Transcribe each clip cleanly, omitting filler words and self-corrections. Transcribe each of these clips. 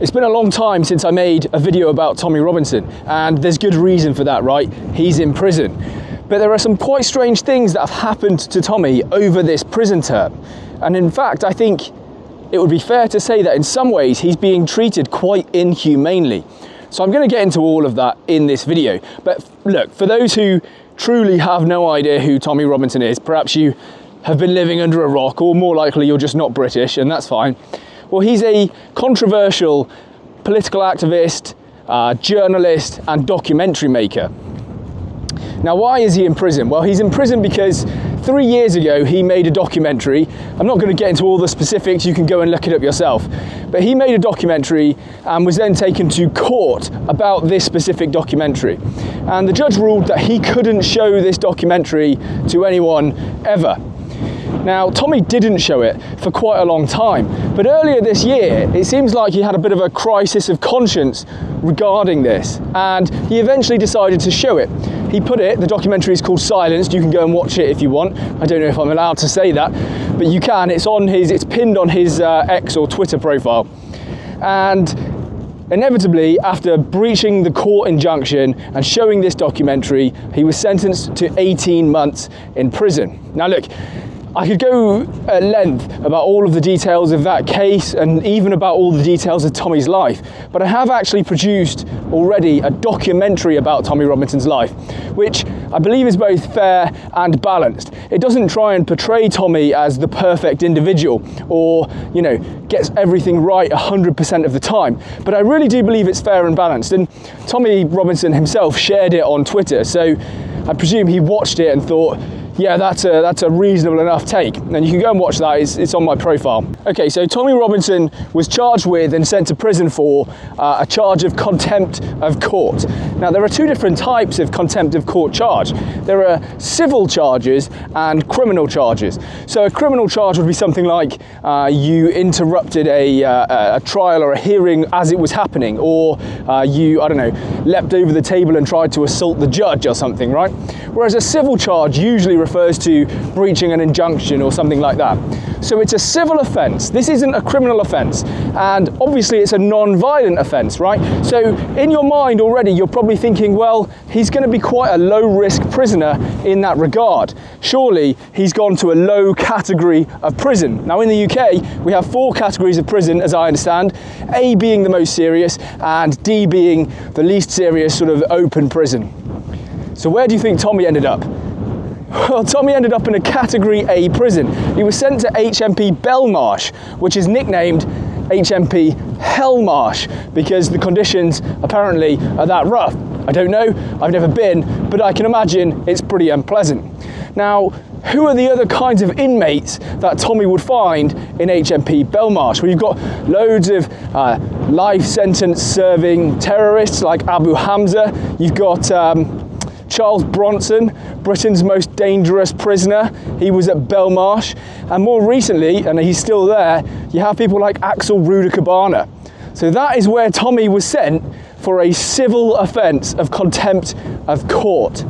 It's been a long time since I made a video about Tommy Robinson, and there's good reason for that, right? He's in prison. But there are some quite strange things that have happened to Tommy over this prison term. And in fact, I think it would be fair to say that in some ways he's being treated quite inhumanely. So I'm going to get into all of that in this video. But look, for those who truly have no idea who Tommy Robinson is, perhaps you have been living under a rock, or more likely you're just not British, and that's fine. Well, he's a controversial political activist, journalist and documentary maker. Now, why is he in prison? Well, he's in prison because 3 years ago he made a documentary. I'm not going to get into all the specifics, you can go and look it up yourself. But he made a documentary and was then taken to court about this specific documentary. And the judge ruled that he couldn't show this documentary to anyone ever. Now, Tommy didn't show it for quite a long time, but earlier this year, it seems like he had a bit of a crisis of conscience regarding this, and he eventually decided to show it. He put it, the documentary is called Silenced, you can go and watch it if you want. I don't know if I'm allowed to say that, but you can. It's pinned on his X or Twitter profile. And inevitably, after breaching the court injunction and showing this documentary, he was sentenced to 18 months in prison. Now look, I could go at length about all of the details of that case and even about all the details of Tommy's life, but I have actually produced already a documentary about Tommy Robinson's life, which I believe is both fair and balanced. It doesn't try and portray Tommy as the perfect individual or, you know, gets everything right 100% of the time, but I really do believe it's fair and balanced. And Tommy Robinson himself shared it on Twitter, so I presume he watched it and thought, yeah, that's a reasonable enough take. And you can go and watch that, it's on my profile. Okay, so Tommy Robinson was charged with and sent to prison for a charge of contempt of court. Now, there are two different types of contempt of court charge. There are civil charges and criminal charges. So a criminal charge would be something like you interrupted a trial or a hearing as it was happening, or you, I don't know, leapt over the table and tried to assault the judge or something, right? Whereas a civil charge usually refers to breaching an injunction or something like that. So it's a civil offence. This isn't a criminal offence, and obviously it's a non-violent offence, right? So in your mind already you're probably thinking, well, he's going to be quite a low-risk prisoner in that regard. Surely he's gone to a low category of prison. Now in the UK we have 4 categories of prison, as I understand, A being the most serious and D being the least serious sort of open prison. So where do you think Tommy ended up? Well, Tommy ended up in a Category A prison. He was sent to HMP Belmarsh, which is nicknamed HMP Hellmarsh because the conditions apparently are that rough. I don't know, I've never been, but I can imagine it's pretty unpleasant. Now, who are the other kinds of inmates that Tommy would find in HMP Belmarsh? Well, you've got loads of life sentence serving terrorists like Abu Hamza. You've got Charles Bronson, Britain's most dangerous prisoner. He was at Belmarsh. And more recently, and he's still there, you have people like Axel Rudakabana. So that is where Tommy was sent for a civil offence of contempt of court.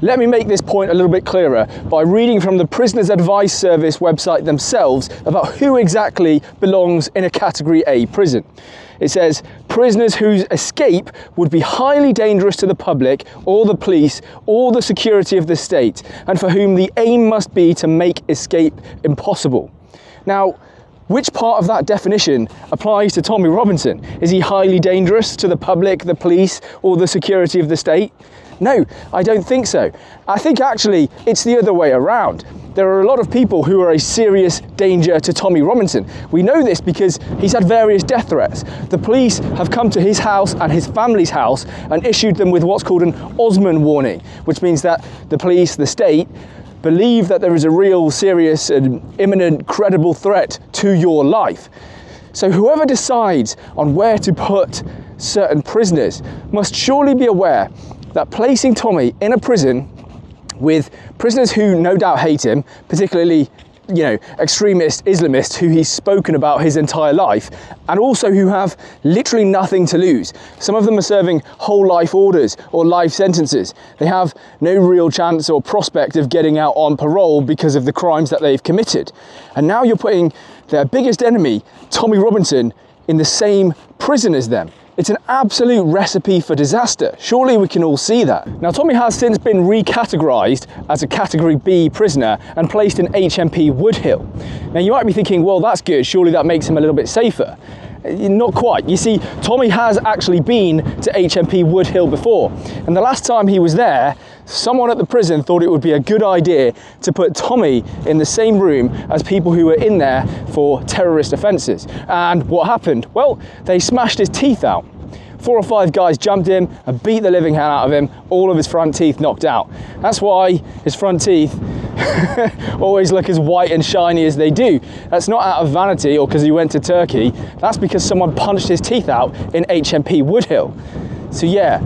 Let me make this point a little bit clearer by reading from the Prisoners Advice Service website themselves about who exactly belongs in a Category A prison. It says, prisoners whose escape would be highly dangerous to the public or the police or the security of the state, and for whom the aim must be to make escape impossible. Now, which part of that definition applies to Tommy Robinson? Is he highly dangerous to the public, the police, or the security of the state? No, I don't think so. I think actually it's the other way around. There are a lot of people who are a serious danger to Tommy Robinson. We know this because he's had various death threats. The police have come to his house and his family's house and issued them with what's called an Osman warning, which means that the police, the state, believe that there is a real serious and imminent credible threat to your life. So whoever decides on where to put certain prisoners must surely be aware that placing Tommy in a prison with prisoners who no doubt hate him, particularly, you know, extremist Islamists who he's spoken about his entire life, and also who have literally nothing to lose. Some of them are serving whole life orders or life sentences. They have no real chance or prospect of getting out on parole because of the crimes that they've committed. And now you're putting their biggest enemy, Tommy Robinson, in the same prison as them. It's an absolute recipe for disaster. Surely we can all see that. Now, Tommy has since been recategorised as a Category B prisoner and placed in HMP Woodhill. Now, you might be thinking, well, that's good. Surely that makes him a little bit safer. Not quite. You see, Tommy has actually been to HMP Woodhill before, and the last time he was there, someone at the prison thought it would be a good idea to put Tommy in the same room as people who were in there for terrorist offences. And what happened? Well, they smashed his teeth out. 4 or 5 guys jumped him and beat the living hell out of him, all of his front teeth knocked out. That's why his front teeth always look as white and shiny as they do. That's not out of vanity or because he went to Turkey. That's because someone punched his teeth out in HMP Woodhill. So yeah,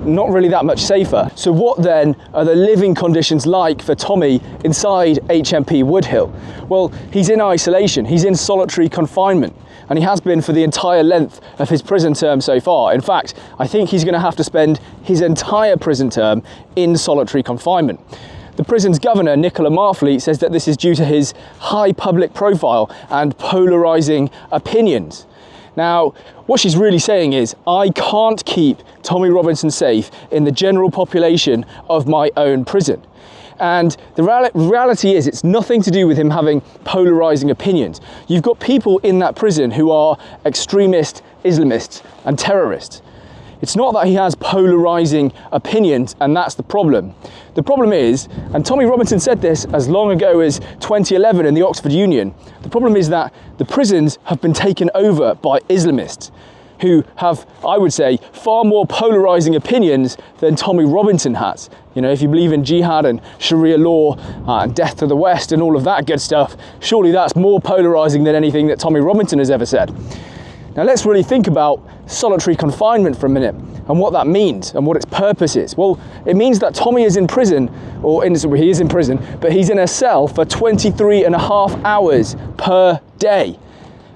not really that much safer. So what then are the living conditions like for Tommy inside HMP Woodhill? Well, he's in isolation, he's in solitary confinement, and he has been for the entire length of his prison term so far. In fact, I think he's going to have to spend his entire prison term in solitary confinement. The prison's governor, Nicola Marfleet, says that this is due to his high public profile and polarising opinions. Now, what she's really saying is, I can't keep Tommy Robinson safe in the general population of my own prison. And the reality is, it's nothing to do with him having polarising opinions. You've got people in that prison who are extremist Islamists and terrorists. It's not that he has polarising opinions, and that's the problem. The problem is, and Tommy Robinson said this as long ago as 2011 in the Oxford Union, the problem is that the prisons have been taken over by Islamists who have, I would say, far more polarising opinions than Tommy Robinson has. You know, if you believe in jihad and Sharia law and death to the West and all of that good stuff, surely that's more polarising than anything that Tommy Robinson has ever said. Now let's really think about solitary confinement for a minute and what that means and what its purpose is. Well, it means that Tommy is in prison, he is in prison, but he's in a cell for 23.5 hours per day.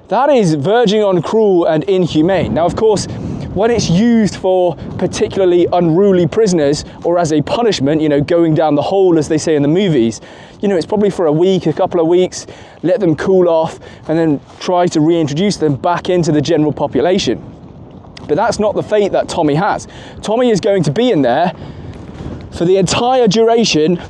That is verging on cruel and inhumane. Now, of course, when it's used for particularly unruly prisoners or as a punishment, you know, going down the hole, as they say in the movies, you know, it's probably for a week, a couple of weeks, let them cool off, and then try to reintroduce them back into the general population. But that's not the fate that Tommy has. Tommy is going to be in there for the entire duration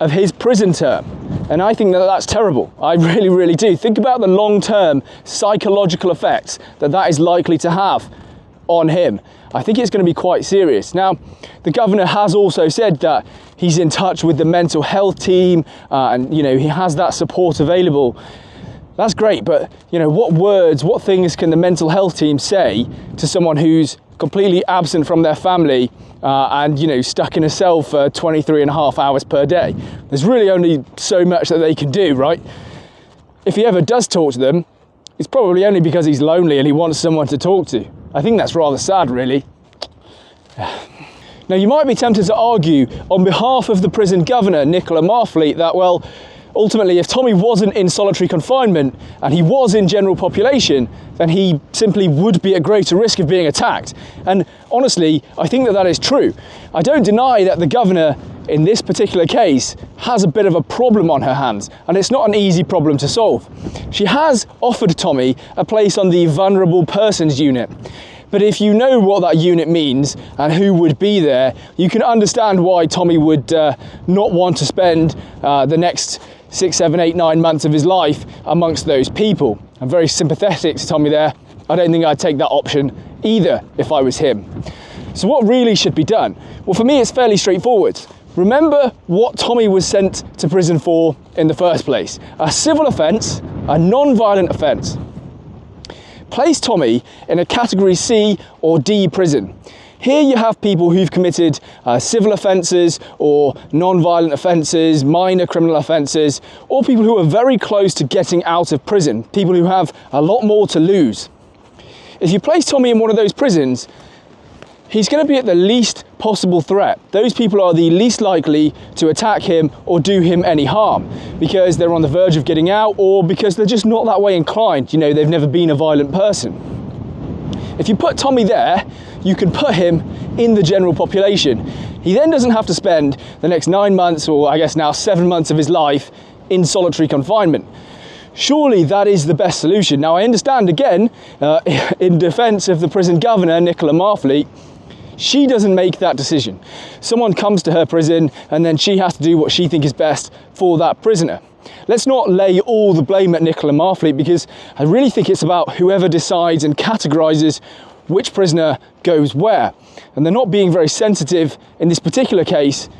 of his prison term. And I think that that's terrible. I really, really do. Think about the long-term psychological effects that that is likely to have on him. I think it's going to be quite serious. Now, the governor has also said that he's in touch with the mental health team and, you know, he has that support available. That's great, but, you know, what things can the mental health team say to someone who's completely absent from their family and, you know, stuck in a cell for 23.5 hours per day? There's really only so much that they can do, right? If he ever does talk to them, it's probably only because he's lonely and he wants someone to talk to. I think that's rather sad, really. Now, you might be tempted to argue on behalf of the prison governor, Nicola Marfleet, that, well, ultimately, if Tommy wasn't in solitary confinement and he was in general population, then he simply would be at greater risk of being attacked. And honestly, I think that that is true. I don't deny that the governor in this particular case has a bit of a problem on her hands, and it's not an easy problem to solve. She has offered Tommy a place on the vulnerable persons unit. But if you know what that unit means and who would be there, you can understand why Tommy would not want to spend the next 6, 7, 8, 9 months of his life amongst those people. I'm very sympathetic to Tommy there. I don't think I'd take that option either if I was him. So what really should be done? Well, for me, it's fairly straightforward. Remember what Tommy was sent to prison for in the first place. A civil offence, a non-violent offence. Place Tommy in a Category C or D prison. Here you have people who've committed civil offences or non-violent offences, minor criminal offences, or people who are very close to getting out of prison, people who have a lot more to lose. If you place Tommy in one of those prisons, he's going to be at the least possible threat. Those people are the least likely to attack him or do him any harm because they're on the verge of getting out or because they're just not that way inclined. You know, they've never been a violent person. If you put Tommy there, you can put him in the general population. He then doesn't have to spend the next 9 months, or I guess now 7 months of his life in solitary confinement. Surely that is the best solution. Now I understand, again, in defence of the prison governor, Nicola Marfleet, she doesn't make that decision. Someone comes to her prison and then she has to do what she thinks is best for that prisoner. Let's not lay all the blame at Nicola Marfleet, because I really think it's about whoever decides and categorises which prisoner goes where. And they're not being very sensitive in this particular case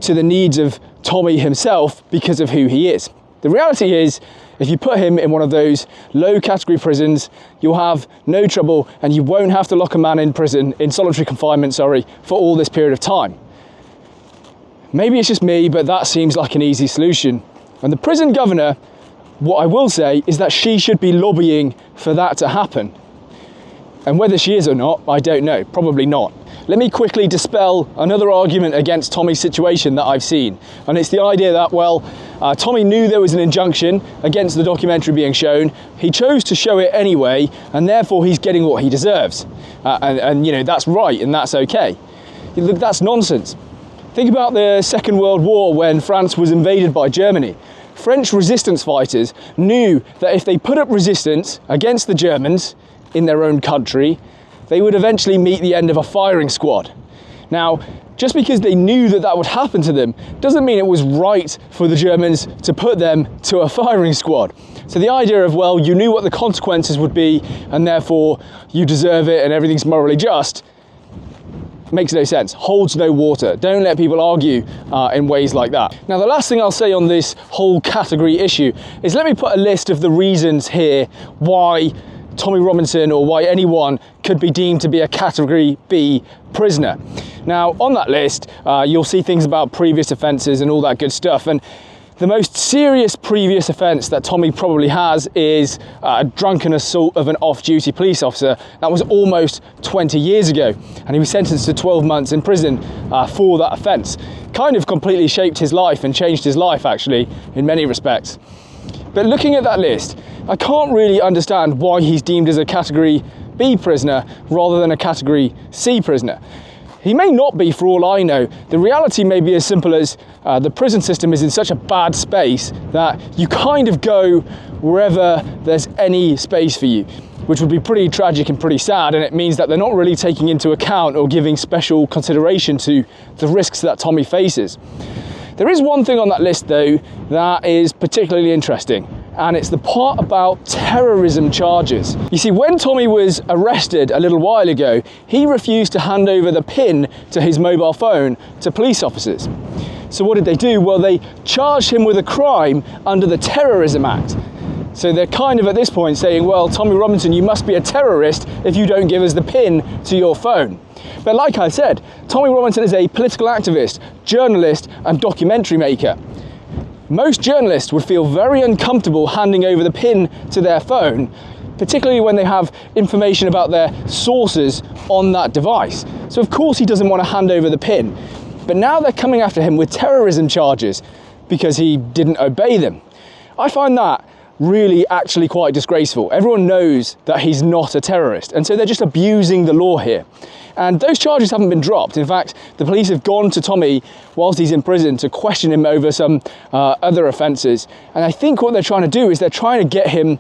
to the needs of Tommy himself because of who he is. The reality is, if you put him in one of those low category prisons, you'll have no trouble and you won't have to lock a man in prison, in solitary confinement, for all this period of time. Maybe it's just me, but that seems like an easy solution. And the prison governor, what I will say is that she should be lobbying for that to happen. And whether she is or not, I don't know, probably not. Let me quickly dispel another argument against Tommy's situation that I've seen. And it's the idea that, well, Tommy knew there was an injunction against the documentary being shown. He chose to show it anyway, and therefore he's getting what he deserves. And you know, that's right, and that's okay. Look, that's nonsense. Think about the Second World War when France was invaded by Germany. French resistance fighters knew that if they put up resistance against the Germans in their own country, they would eventually meet the end of a firing squad. Now, just because they knew that that would happen to them doesn't mean it was right for the Germans to put them to a firing squad. So the idea of, well, you knew what the consequences would be and therefore you deserve it and everything's morally just, makes no sense, holds no water. Don't let people argue in ways like that. Now, the last thing I'll say on this whole category issue is, let me put a list of the reasons here why Tommy Robinson, or why anyone, could be deemed to be a category B prisoner. Now, on that list, you'll see things about previous offences and all that good stuff. And the most serious previous offence that Tommy probably has is a drunken assault of an off-duty police officer. That was almost 20 years ago, and he was sentenced to 12 months in prison for that offence. Kind of completely shaped his life and changed his life, actually, in many respects. But looking at that list, I can't really understand why he's deemed as a category B prisoner rather than a category C prisoner. He may not be, for all I know. The reality may be as simple as the prison system is in such a bad space that you kind of go wherever there's any space for you, which would be pretty tragic and pretty sad, and it means that they're not really taking into account or giving special consideration to the risks that Tommy faces. There is one thing on that list, though, that is particularly interesting, and it's the part about terrorism charges. You see, when Tommy was arrested a little while ago, he refused to hand over the PIN to his mobile phone to police officers. So what did they do? Well, they charged him with a crime under the Terrorism Act. So they're kind of at this point saying, well, Tommy Robinson, you must be a terrorist if you don't give us the PIN to your phone. But like I said, Tommy Robinson is a political activist, journalist, and documentary maker. Most journalists would feel very uncomfortable handing over the PIN to their phone, particularly when they have information about their sources on that device. So of course he doesn't want to hand over the PIN. But now they're coming after him with terrorism charges because he didn't obey them. I find that really actually quite disgraceful. Everyone knows that he's not a terrorist, and so they're just abusing the law here. And those charges haven't been dropped. In fact, the police have gone to Tommy whilst he's in prison to question him over some other offences. And I think what they're trying to do is they're trying to get him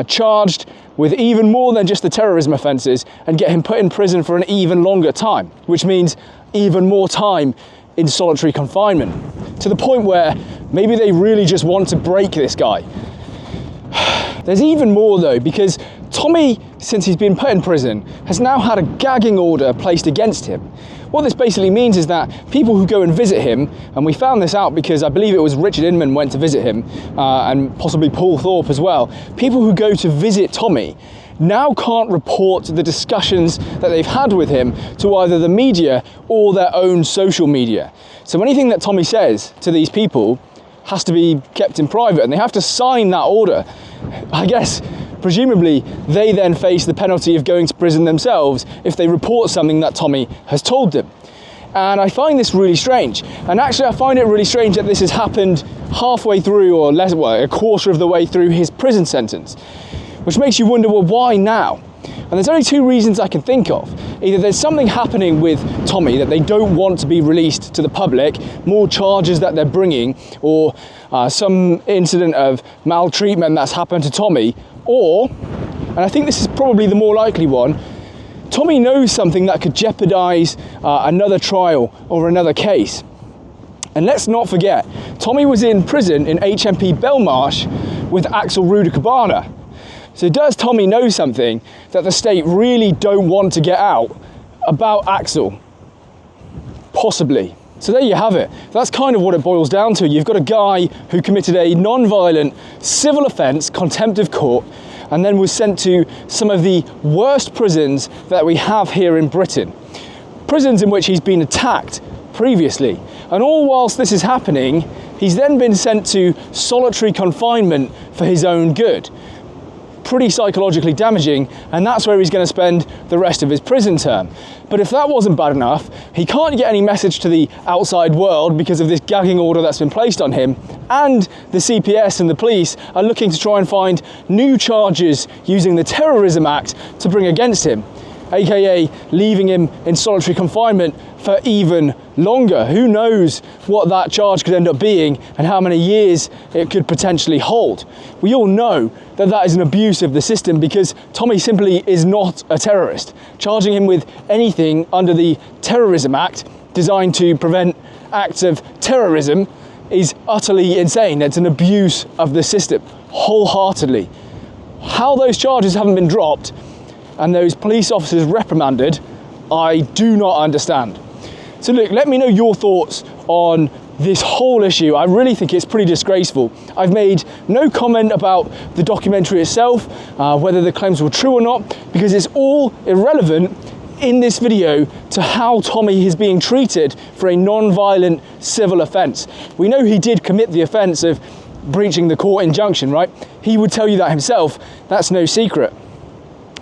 charged with even more than just the terrorism offences and get him put in prison for an even longer time, which means even more time in solitary confinement, to the point where maybe they really just want to break this guy. There's even more though, because Tommy, since he's been put in prison, has now had a gagging order placed against him. What this basically means is that people who go and visit him, and we found this out because I believe it was Richard Inman went to visit him, and possibly Paul Thorpe as well, people who go to visit Tommy now can't report the discussions that they've had with him to either the media or their own social media. So anything that Tommy says to these people has to be kept in private, and they have to sign that order. I guess, presumably, they then face the penalty of going to prison themselves if they report something that Tommy has told them. And I find this really strange. And actually, I find it really strange that this has happened halfway through, or less, well, a quarter of the way through his prison sentence, which makes you wonder, well, why now? And there's only two reasons I can think of. Either there's something happening with Tommy that they don't want to be released to the public, more charges that they're bringing, or some incident of maltreatment that's happened to Tommy, or, and I think this is probably the more likely one, Tommy knows something that could jeopardize another trial or another case. And let's not forget, Tommy was in prison in HMP Belmarsh with Axel Rudakabana. So does Tommy know something that the state really don't want to get out about Axel? Possibly. So there you have it. That's kind of what it boils down to. You've got a guy who committed a non-violent civil offence, contempt of court, and then was sent to some of the worst prisons that we have here in Britain. Prisons in which he's been attacked previously. And all whilst this is happening, he's then been sent to solitary confinement for his own good. Pretty psychologically damaging, and that's where he's going to spend the rest of his prison term. But if that wasn't bad enough, he can't get any message to the outside world because of this gagging order that's been placed on him, and the CPS and the police are looking to try and find new charges using the Terrorism Act to bring against him, aka leaving him in solitary confinement for even longer. Who knows what that charge could end up being and how many years it could potentially hold. We all know that that is an abuse of the system because Tommy simply is not a terrorist. Charging him with anything under the Terrorism Act designed to prevent acts of terrorism is utterly insane. It's an abuse of the system, wholeheartedly. How those charges haven't been dropped and those police officers reprimanded, I do not understand. So look, let me know your thoughts on this whole issue. I really think it's pretty disgraceful. I've made no comment about the documentary itself, whether the claims were true or not, because it's all irrelevant in this video to how Tommy is being treated for a non-violent civil offence. We know he did commit the offence of breaching the court injunction, right? He would tell you that himself, that's no secret.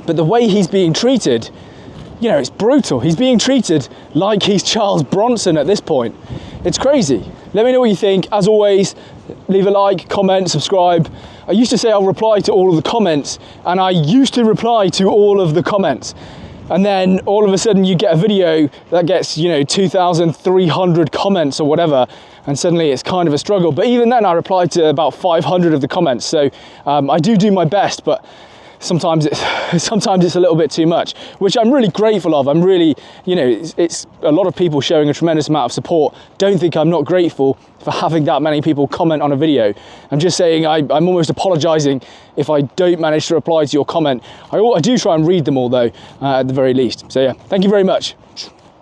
But the way he's being treated, you know, it's brutal. He's being treated like he's Charles Bronson at this point. It's crazy. Let me know what you think. As always, leave a like, comment, subscribe. I used to say I'll reply to all of the comments, and I used to reply to all of the comments. And then all of a sudden you get a video that gets, you know, 2,300 comments or whatever, and suddenly it's kind of a struggle. But even then I replied to about 500 of the comments. So I do my best, but sometimes it's a little bit too much, which I'm really grateful of. I'm really, you know, it's a lot of people showing a tremendous amount of support. Don't think I'm not grateful for having that many people comment on a video. I'm just saying I'm almost apologizing if I don't manage to reply to your comment. I do try and read them all though, at the very least. So yeah, thank you very much.